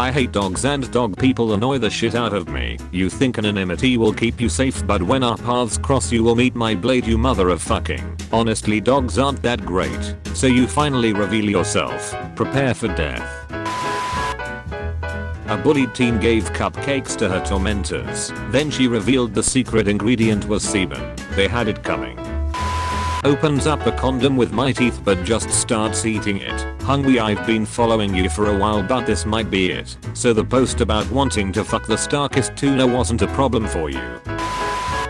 I hate dogs and dog people annoy the shit out of me. You think anonymity will keep you safe, but when our paths cross you will meet my blade, you mother of fucking. Honestly, dogs aren't that great. So you finally reveal yourself. Prepare for death. A bullied teen gave cupcakes to her tormentors. Then she revealed the secret ingredient was semen. They had it coming. Opens up a condom with my teeth but just starts eating it. Hungry, I've been following you for a while, but this might be it. So the post about wanting to fuck the starkest tuna wasn't a problem for you.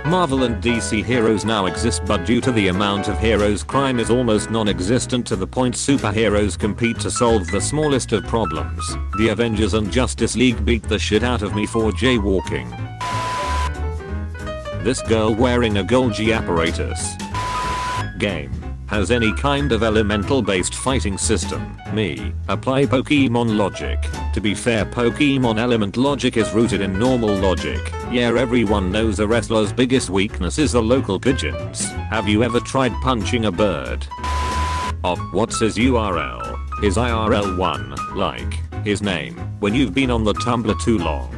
Marvel and DC heroes now exist, but due to the amount of heroes, crime is almost non-existent, to the point superheroes compete to solve the smallest of problems. The Avengers and Justice League beat the shit out of me for jaywalking. This girl wearing a Golgi apparatus. Game. Has any kind of elemental based fighting system. Me. Apply Pokemon logic. To be fair, Pokemon element logic is rooted in normal logic. Yeah, everyone knows a wrestler's biggest weakness is the local pigeons. Have you ever tried punching a bird? What's his URL? His IRL 1, like, his name, when you've been on the Tumblr too long.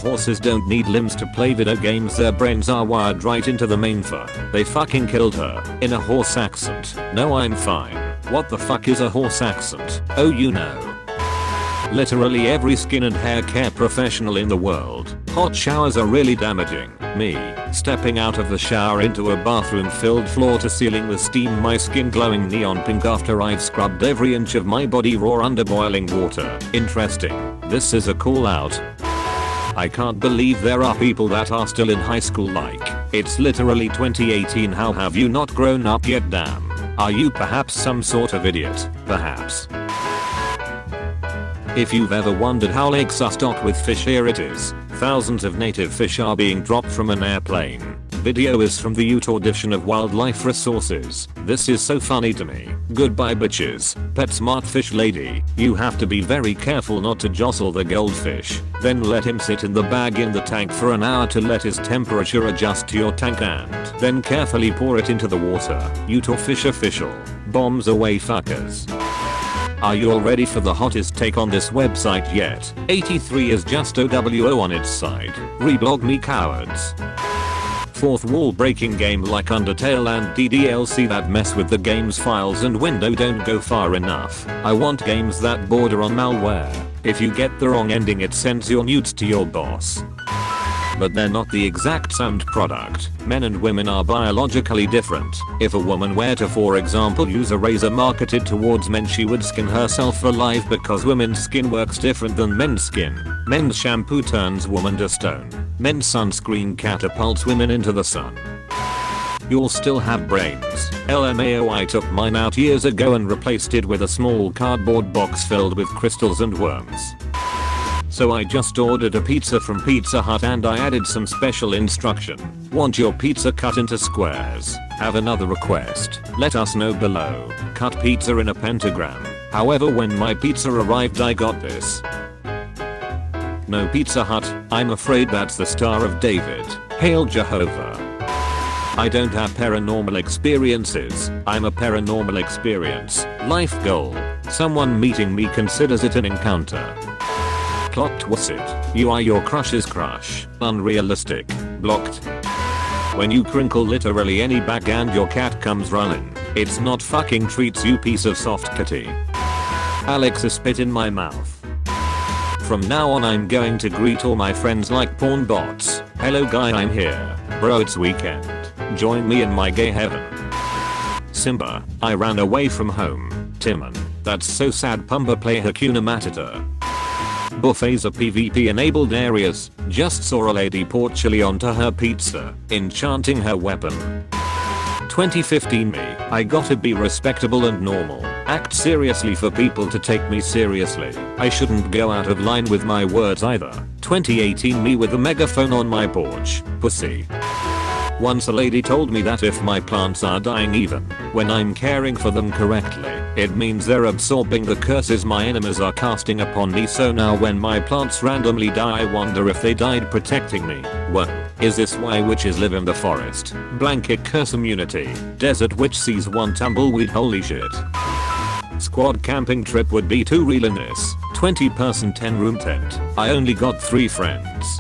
Horses don't need limbs to play video games, their brains are wired right into the mainframe. They fucking killed her. In a horse accent. No, I'm fine. What the fuck is a horse accent? Oh, you know. Literally every skin and hair care professional in the world. Hot showers are really damaging. Me. Stepping out of the shower into a bathroom filled floor to ceiling with steam, my skin glowing neon pink after I've scrubbed every inch of my body raw under boiling water. Interesting. This is a call out. I can't believe there are people that are still in high school, like, it's literally 2018, how have you not grown up yet? Damn. Are you perhaps some sort of idiot? Perhaps. If you've ever wondered how lakes are stocked with fish, here it is. Thousands of native fish are being dropped from an airplane. Video is from the Utah Division of Wildlife Resources. This is so funny to me. Goodbye bitches. PetSmart fish lady. You have to be very careful not to jostle the goldfish. Then let him sit in the bag in the tank for an hour to let his temperature adjust to your tank, and then carefully pour it into the water. Utah Fish Official. Bombs away fuckers. Are you all ready for the hottest take on this website yet? 83 is just OWO on its side. Reblog me cowards. Fourth wall breaking game like Undertale and DDLC that mess with the game's files and window don't go far enough. I want games that border on malware. If you get the wrong ending, it sends your nudes to your boss. But they're not the exact sound product. Men and women are biologically different. If a woman were to, for example, use a razor marketed towards men, she would skin herself alive because women's skin works different than men's skin. Men's shampoo turns woman to stone. Men's sunscreen catapults women into the sun. You'll still have brains. LMAO, I took mine out years ago and replaced it with a small cardboard box filled with crystals and worms. So I just ordered a pizza from Pizza Hut and I added some special instruction. Want your pizza cut into squares? Have another request? Let us know below. Cut pizza in a pentagram. However, when my pizza arrived, I got this. No Pizza Hut. I'm afraid that's the Star of David. Hail Jehovah. I don't have paranormal experiences. I'm a paranormal experience. Life goal. Someone meeting me considers it an encounter. Plot twist it. You are your crush's crush. Unrealistic. Blocked. When you crinkle literally any bag and your cat comes running. It's not fucking treats, you piece of soft kitty. Alexa spit in my mouth. From now on I'm going to greet all my friends like porn bots. Hello guy, I'm here. Bro, it's weekend. Join me in my gay heaven. Simba, I ran away from home. Timon, that's so sad. Pumba, play Hakuna Matata. Buffets are PvP enabled areas. Just saw a lady pour chili onto her pizza, enchanting her weapon. 2015 me, I gotta be respectable and normal. Act seriously for people to take me seriously. I shouldn't go out of line with my words either. 2018 me with a megaphone on my porch. Pussy. Once a lady told me that if my plants are dying even when I'm caring for them correctly, it means they're absorbing the curses my enemies are casting upon me. So now when my plants randomly die, I wonder if they died protecting me. What? Is this why witches live in the forest? Blanket curse immunity. Desert witch sees one tumbleweed, holy shit. Squad camping trip would be too real in this. 20-person 10-room tent. I only got 3 friends.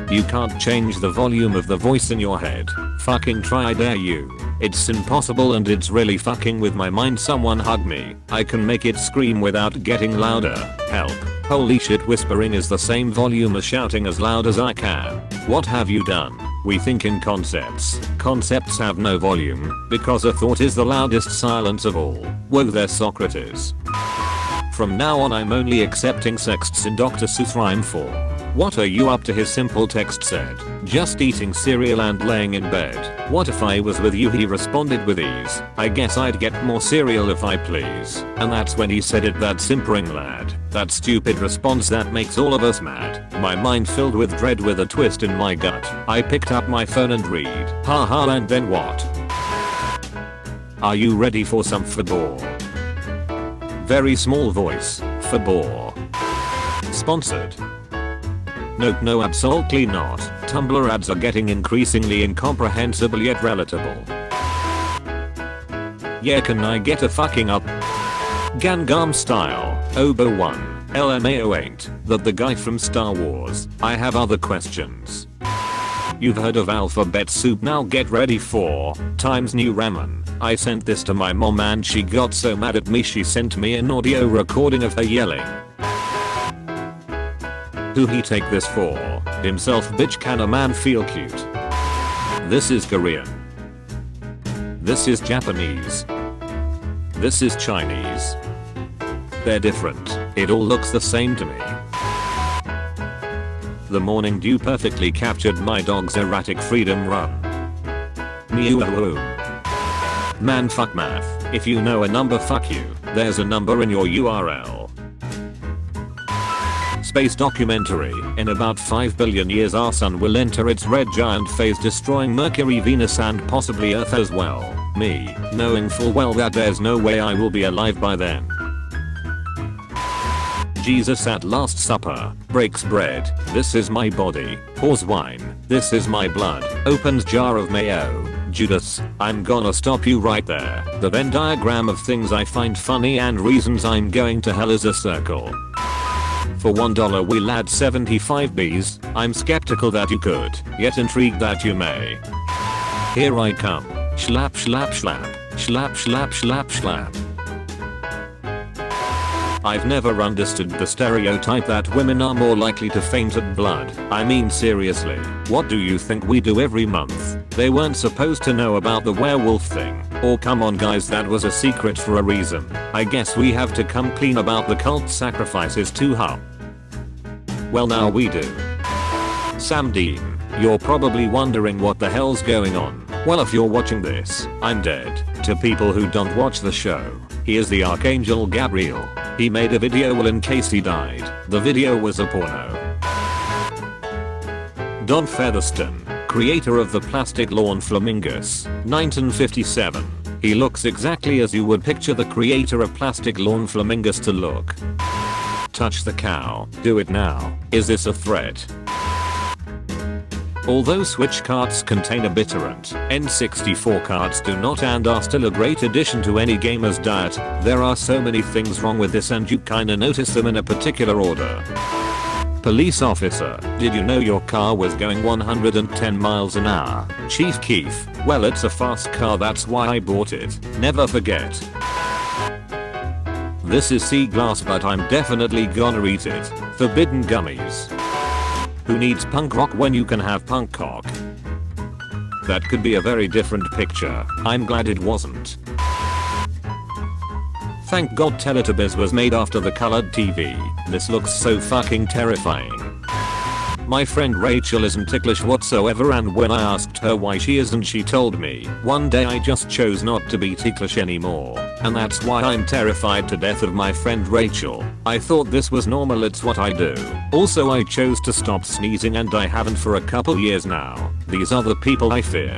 You can't change the volume of the voice in your head. Fucking try, I dare you. It's impossible and it's really fucking with my mind. Someone hug me. I can make it scream without getting louder. Help. Holy shit, whispering is the same volume as shouting as loud as I can. What have you done? We think in concepts. Concepts have no volume, because a thought is the loudest silence of all. Whoa there, Socrates. From now on I'm only accepting sexts in Dr. Seuss rhyme form. What are you up to? His simple text said. Just eating cereal and laying in bed. What if I was with you? He responded with ease. I guess I'd get more cereal if I please. And that's when he said it, that simpering lad. That stupid response that makes all of us mad. My mind filled with dread with a twist in my gut. I picked up my phone and read. Haha, and then what? Are you ready for some football? Very small voice. Football. Sponsored. Nope, no, absolutely not. Tumblr ads are getting increasingly incomprehensible yet relatable. Yeah, can I get a fucking up? Gangnam Style, Obo 1, LMAO ain't that the guy from Star Wars. I have other questions. You've heard of alphabet soup, now get ready for Times New Ramen. I sent this to my mom and she got so mad at me she sent me an audio recording of her yelling. Who he take this for? Himself, bitch. Can a man feel cute? This is Korean. This is Japanese. This is Chinese. They're different. It all looks the same to me. The morning dew perfectly captured my dog's erratic freedom run. Meow. Man, fuck math. If you know a number, fuck you. There's a number in your URL. Space documentary. In about 5 billion years our sun will enter its red giant phase, destroying Mercury, Venus and possibly Earth as well. Me, knowing full well that there's no way I will be alive by then. Jesus at Last Supper, breaks bread. This is my body. Pours wine. This is my blood. Opens jar of mayo. Judas, I'm gonna stop you right there. The Venn diagram of things I find funny and reasons I'm going to hell is a circle. For $1 we'll add 75 Bs. I'm skeptical that you could, yet intrigued that you may. Here I come. Schlap schlap schlap. Schlap schlap schlap schlap. I've never understood the stereotype that women are more likely to faint at blood. I mean, seriously, what do you think we do every month? They weren't supposed to know about the werewolf thing. Or come on guys, that was a secret for a reason. I guess we have to come clean about the cult sacrifices too, huh? Well, now we do. Sam Dean, you're probably wondering what the hell's going on. Well, if you're watching this, I'm dead. To people who don't watch the show, he is the Archangel Gabriel. He made a video in case he died. The video was a porno. Don Featherston, creator of the plastic lawn flamingus, 1957. He looks exactly as you would picture the creator of plastic lawn flamingus to look. Touch the cow. Do it now. Is this a threat? Although Switch carts contain a bitterant, N64 carts do not and are still a great addition to any gamer's diet. There are so many things wrong with this and you kinda notice them in a particular order. Police officer, did you know your car was going 110 miles an hour? Chief Keef, well, it's a fast car, that's why I bought it. Never forget. This is sea glass, but I'm definitely gonna eat it. Forbidden gummies. Who needs punk rock when you can have punk cock? That could be a very different picture. I'm glad it wasn't. Thank God Teletubbies was made after the colored TV. This looks so fucking terrifying. My friend Rachel isn't ticklish whatsoever, and when I asked her why she isn't, she told me, one day I just chose not to be ticklish anymore. And that's why I'm terrified to death of my friend Rachel. I thought this was normal, it's what I do. Also, I chose to stop sneezing and I haven't for a couple years now. These are the people I fear.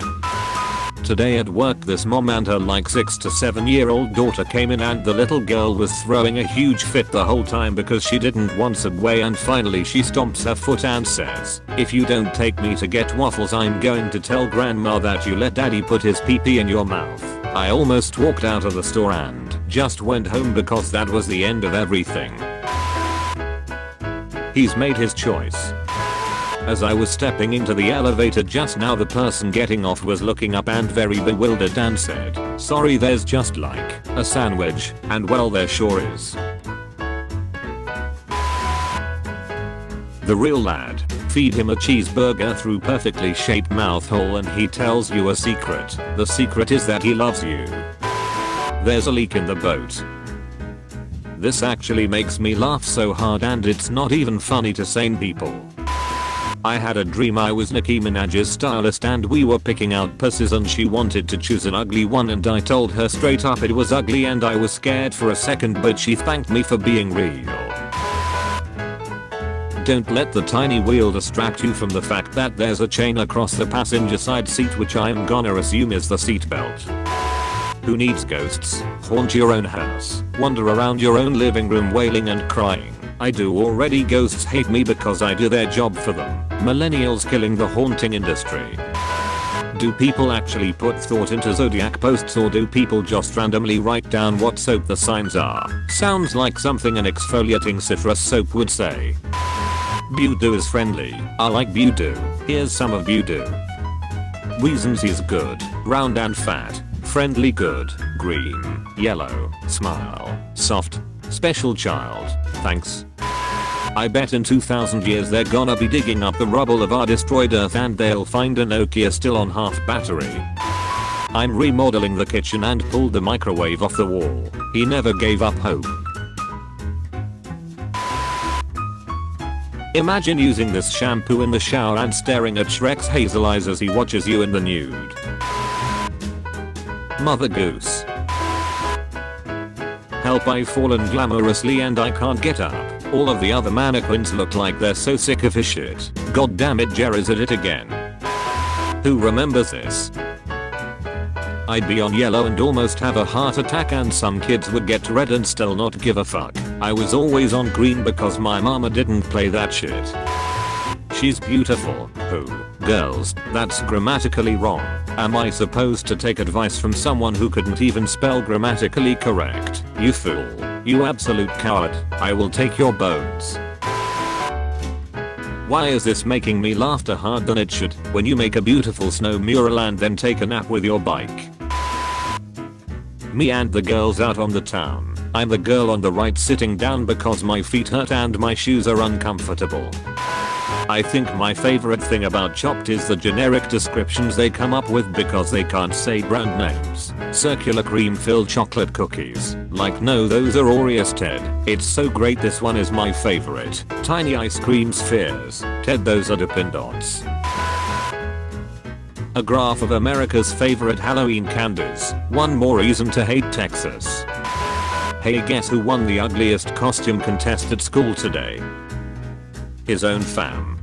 Today at work, this mom and her like 6 to 7 year old daughter came in and the little girl was throwing a huge fit the whole time because she didn't want Subway, and finally she stomps her foot and says, "If you don't take me to get waffles, I'm going to tell grandma that you let daddy put his pee-pee in your mouth." I almost walked out of the store and just went home because that was the end of everything. He's made his choice. As I was stepping into the elevator just now, the person getting off was looking up and very bewildered and said, "Sorry, there's just like a sandwich," and well, there sure is. The real lad. Feed him a cheeseburger through perfectly shaped mouth hole and he tells you a secret. The secret is that he loves you. There's a leak in the boat. This actually makes me laugh so hard, and it's not even funny to sane people. I had a dream I was Nicki Minaj's stylist and we were picking out purses and she wanted to choose an ugly one and I told her straight up it was ugly and I was scared for a second, but she thanked me for being real. Don't let the tiny wheel distract you from the fact that there's a chain across the passenger side seat, which I'm gonna assume is the seatbelt. Who needs ghosts? Haunt your own house. Wander around your own living room wailing and crying. I do already. Ghosts hate me because I do their job for them. Millennials killing the haunting industry. Do people actually put thought into zodiac posts, or do people just randomly write down what soap the signs are? Sounds like something an exfoliating citrus soap would say. Budu is friendly. I like Budu. Here's some of Budu. Reasons he's good. Round and fat. Friendly, good. Green. Yellow. Smile. Soft. Special child. Thanks. I bet in 2000 years they're gonna be digging up the rubble of our destroyed Earth and they'll find a Nokia still on half battery. I'm remodeling the kitchen and pulled the microwave off the wall. He never gave up hope. Imagine using this shampoo in the shower and staring at Shrek's hazel eyes as he watches you in the nude. Mother Goose. Help, I've fallen glamorously and I can't get up. All of the other mannequins look like they're so sick of his shit. God damn it, Jerry's at it again. Who remembers this? I'd be on yellow and almost have a heart attack, and some kids would get red and still not give a fuck. I was always on green because my mama didn't play that shit. She's beautiful. Who? Girls, that's grammatically wrong. Am I supposed to take advice from someone who couldn't even spell grammatically correct? You fool. You absolute coward. I will take your bones. Why is this making me laugh harder than it should? When you make a beautiful snow mural and then take a nap with your bike. Me and the girls out on the town. I'm the girl on the right sitting down because my feet hurt and my shoes are uncomfortable. I think my favorite thing about Chopped is the generic descriptions they come up with because they can't say brand names. Circular cream filled chocolate cookies. Like, no, those are Oreos, Ted. It's so great, this one is my favorite. Tiny ice cream spheres. Ted, those are Dippin' Dots. A graph of America's favorite Halloween candies. One more reason to hate Texas. Hey, guess who won the ugliest costume contest at school today? His own fam.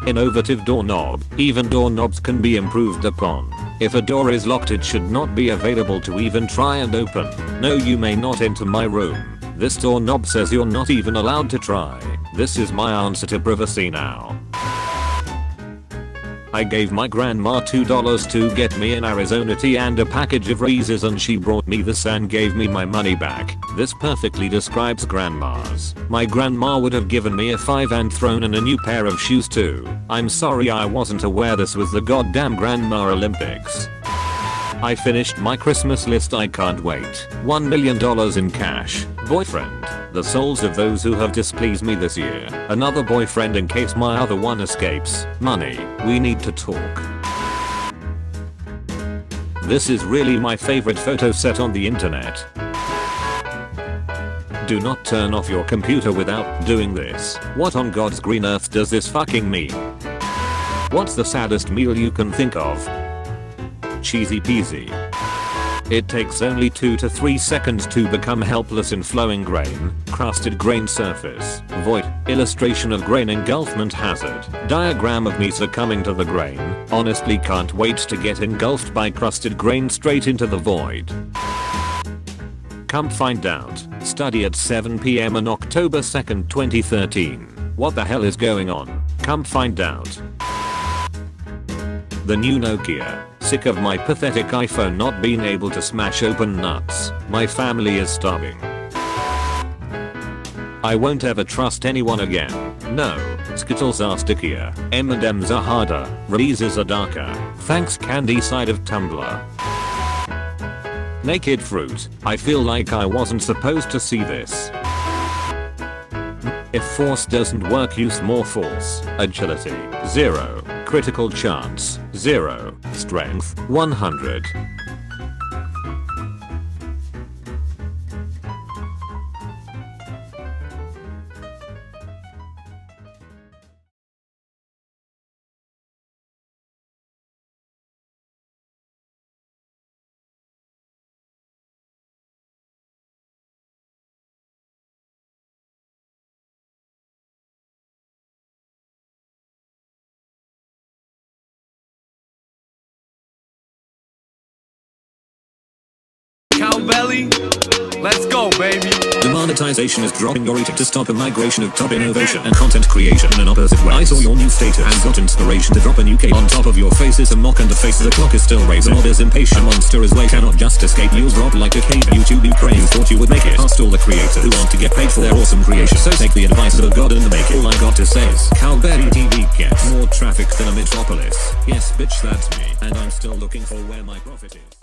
Innovative doorknob. Even doorknobs can be improved upon. If a door is locked, it should not be available to even try and open. No, you may not enter my room. This doorknob says you're not even allowed to try. This is my answer to privacy now. I gave my grandma $2 to get me an Arizona tea and a package of Reese's, and she brought me this and gave me my money back. This perfectly describes grandmas. My grandma would have given me a 5 and thrown in a new pair of shoes too. I'm sorry, I wasn't aware this was the goddamn Grandma Olympics. I finished my Christmas list, I can't wait. $1 million in cash. Boyfriend. The souls of those who have displeased me this year. Another boyfriend in case my other one escapes. Money. We need to talk. This is really my favorite photo set on the internet. Do not turn off your computer without doing this. What on God's green earth does this fucking mean? What's the saddest meal you can think of? Cheesy peasy. It takes only 2 to 3 seconds to become helpless in flowing grain. Crusted grain surface. Void. Illustration of grain engulfment hazard. Diagram of me succumbing to the grain. Honestly can't wait to get engulfed by crusted grain straight into the void. Come find out. Study at 7 PM on October 2nd, 2013. What the hell is going on? Come find out. The new Nokia. Sick of my pathetic iPhone not being able to smash open nuts. My family is starving. I won't ever trust anyone again. No, Skittles are stickier, M&Ms are harder, releases are darker. Thanks candy side of Tumblr. Naked fruit. I feel like I wasn't supposed to see this. If force doesn't work, use more force. Agility 0, critical chance 0, strength 100. Cowbelly, let's go, baby. Demonetization is dropping your rating to stop a migration of top innovation and content creation in an opposite way. I saw your new status and got inspiration to drop a new cape. On top of your face is a mock and the face of the clock is still raising. The mob is impatient, monster is late, cannot just escape. You'll drop like a cave. YouTube Ukraine thought you would make it. Past all the creators who want to get paid for their awesome creation. So take the advice of a god in the making. All I got to say is Cowbelly TV gets more traffic than a metropolis. Yes bitch, that's me. And I'm still looking for where my profit is.